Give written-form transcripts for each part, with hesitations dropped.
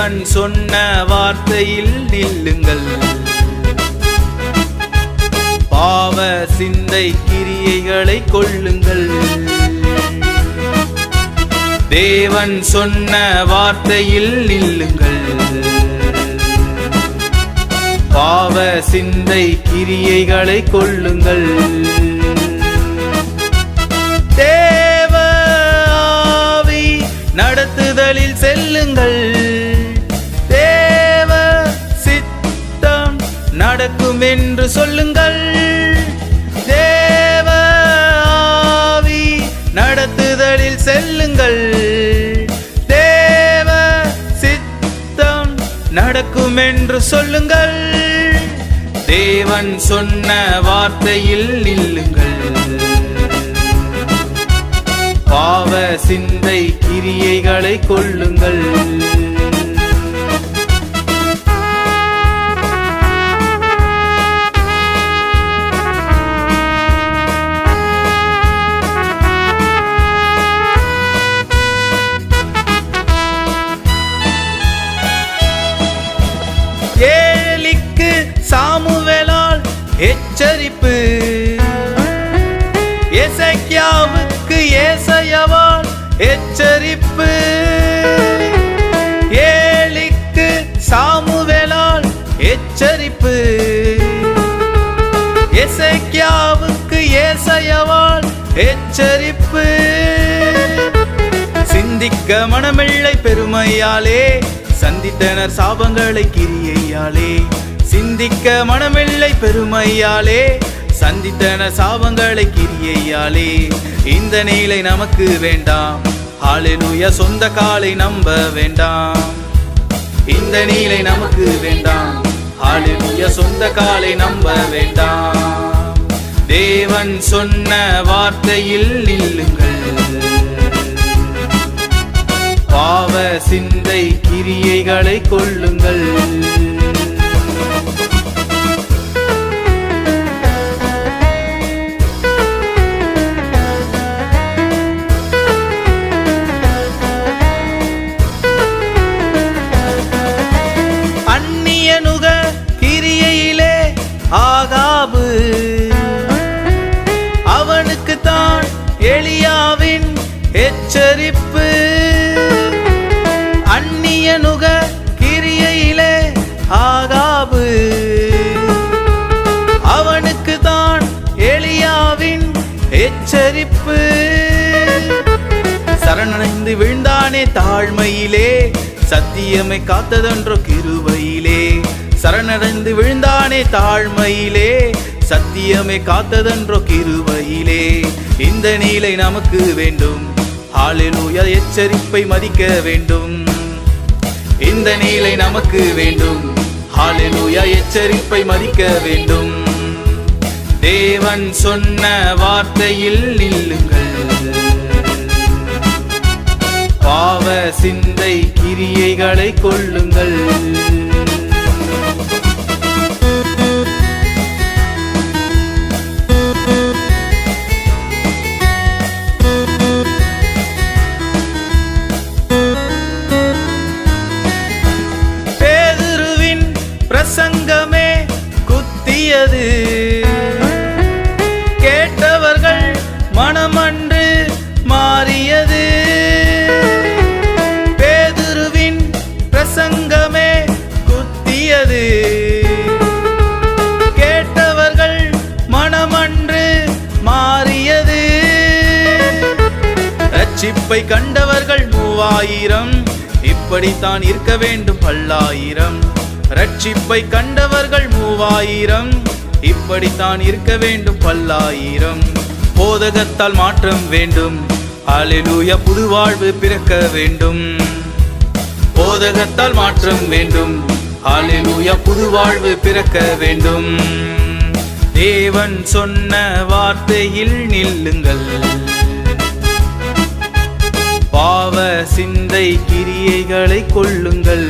தேவன் சொன்ன வார்த்தையில் நில்லுங்கள். பாவ சிந்தை கிரியைகளை கொள்ளுங்கள். தேவன் சொன்ன வார்த்தையில் நில்லுங்கள். பாவ சிந்தை கிரியைகளை கொள்ளுங்கள். தேவ ஆவி நடத்துதலில் செல்லுங்கள். தேவ சித்தம் நடக்கும் என்று சொல்லுங்கள். தேவ ஆவி நடத்துதலில் செல்லுங்கள். தேவ சித்தம் நடக்கும் என்று சொல்லுங்கள். தேவன் சொன்ன வார்த்தையில் நில்லுங்கள். பாவ சிந்தை கிரியைகளை கொள்ளுங்கள். ஏலிக்கு சாமுவேலால் எச்சரிப்பு. எசேக்கியாவுக்கு ஏசாயாவால் எச்சரிப்பு. ஏலிக்கு சாமுவேலால் எச்சரிப்பு. எசேக்கியாவுக்கு ஏசாயாவால் எச்சரிப்பு. சிந்திக்க மனமில்லை பெருமையாலே சந்தித்தனர் சாபங்களை கிரியையாலே. சிந்திக்க மனமில்லை பெருமையாலே சந்தித்தனர் சாபங்களை கிரியையாலே. இந்த நிலை நமக்கு வேண்டாம். ஹல்லேலூயா. சொந்த காலை நம்ப வேண்டாம். இந்த நிலை நமக்கு வேண்டாம். ஹல்லேலூயா. சொந்த காலை நம்ப வேண்டாம். தேவன் சொன்ன வார்த்தையில் நில்லுங்கள். பாவ சிந்தை கிரியைகளை கொள்ளுங்கள். அந்நியனுக கிரியையிலே ஆகாபு. அவனுக்கு தான் எலியாவின் எச்சரிப்பு. அந்நியனுக கிரியையிலே ஆகாபு. அவனுக்கு தான் எலியாவின் எச்சரிப்பு. சரணடைந்து விழுந்தானே தாழ்மையிலே சத்தியமை காத்ததென்றோ கிருபையிலே. சரணடைந்து விழுந்தானே தாழ்மையிலே சத்தியமை காத்ததென்றோ கிருபையிலே. இந்த நிலை நமக்கு வேண்டும். ஹல்லேலூயா. எச்சரிப்பை மதிக்க வேண்டும். இந்த நிலை நமக்கு வேண்டும். ஹல்லேலூயா. எச்சரிப்பை மதிக்க வேண்டும். தேவன் சொன்ன வார்த்தையில் நில்லுங்கள். பாவ சிந்தை கிரியைகளை கொள்ளுங்கள். பேதுருவின் பிரசங்கமே குத்தியது. கேட்டவர்கள் மனமன்று மாறியது. பேதுருவின் பிரசங்கமே குத்தியது. கேட்டவர்கள் மனமன்று மாறியது. ரட்சிப்பை கண்டவர்கள் 3000. இப்படித்தான் இருக்க வேண்டும் 1000. ரட்சிப்பை கண்டவர்கள் 3000. இப்படித்தான் இருக்க வேண்டும் 1000. போதகத்தால் மாற்றம் வேண்டும். ஹல்லேலூயா. புது வாழ்வு பிறக்க வேண்டும். போதகத்தால் மாற்றம் வேண்டும். ஹல்லேலூயா. புது வாழ்வு பிறக்க வேண்டும். தேவன் சொன்ன வார்த்தையில் நில்லுங்கள். பாவ சிந்தை கிரியைகளை கொள்ளுங்கள்.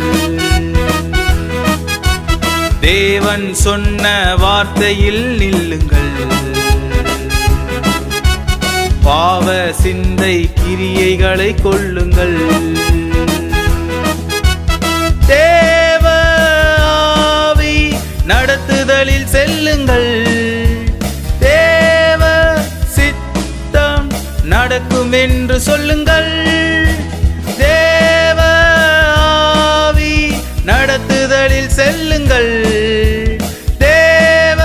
தேவன் சொன்ன வார்த்தையில் நில்லுங்கள். பாவ சிந்தை கிரியைகளை கொள்ளுங்கள். நடக்கும் என்று சொல்லுங்கள். தேவ ஆவி நடத்துதலில் செல்லுங்கள். தேவ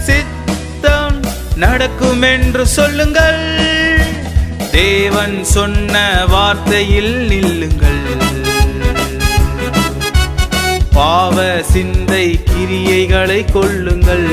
சித்தம் நடக்கும் என்று சொல்லுங்கள். தேவன் சொன்ன வார்த்தையில் நில்லுங்கள். பாவ சிந்தை கிரியைகளை கொள்ளுங்கள்.